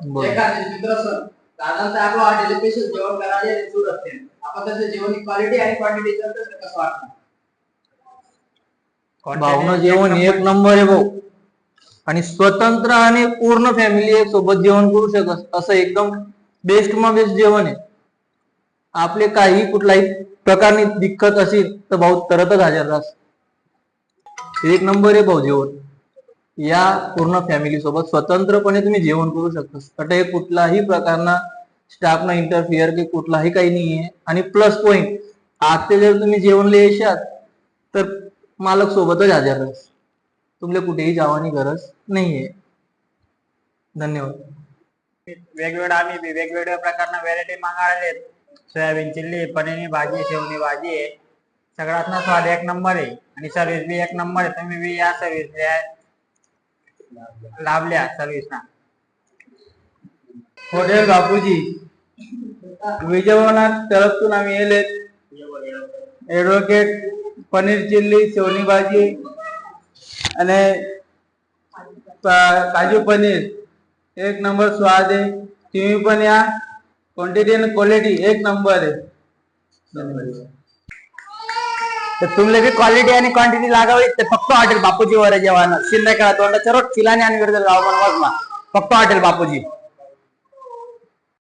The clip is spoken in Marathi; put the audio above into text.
बरं. एखादे मित्र सण साधारणतः आपलं हॉटेल स्पेशल जेवण करायला सूट असते. आपण त्याचं जेवण क्वालिटी आणि क्वांटिटी करतो कसं वाटतं? भावना जेवण एक नंबर आहे भाऊ. आणि स्वतंत्र आणि पूर्ण फॅमिली सोबत जेवण करू शकत असं एकदम बेस्ट मा बेस्ट जेवण आहे. आपले काही कुठलाही प्रकारची दिक्कत असेल तर भाऊ तरतच हजर राहस. एक नंबर आहे भाऊ जेवण. या पूर्ण फॅमिली सोबत स्वतंत्रपणे तुम्ही जेवण करू शकता. अटे कुठलाही प्रकारना स्टाफ ना इंटरफिअर की कुठलाही काही नाहीये. आणि प्लस पॉइंट आजचे जर तुम्ही जेवणले येशात तर मालक सोबतच हजर राहस. तुमले कुठेही जावानी गरज नाहीये. धन्यवाद. वेगवेगळ्या आम्ही वेगवेगळ्या प्रकारना व्हेरायटी मागवलेत. सोयाबीन चिल्ली, पनीरनी भाजी, शेवनी भाजी आहे. सगळ्यात ना स्वाद एक नंबर आहे आणि सर्व्हिस बी एक नंबर आहे. तुम्ही बी या सर्व्हिस लाभल्या सर्व्हिस ना. हॉटेल बापूजी विजयवनाथ तरफतून आम्ही येले एडवोकेट पनीर चिल्ली, शेवनी भाजी અને કાજુ પનીર एक नंबर स्वाद है. तुम्ही पण या. क्वांटिटी आणि क्वालिटी एक नंबर आहे. तर तुमले बी क्वालिटी आणि क्वांटिटी लागावी ते फक्त हॉटेल बापूजी वर जेवण. शिंदे कळा तोंडाच्या रोट चिलाने आणि विरुद्ध गाव बनवास फक्त हॉटेल बापूजी.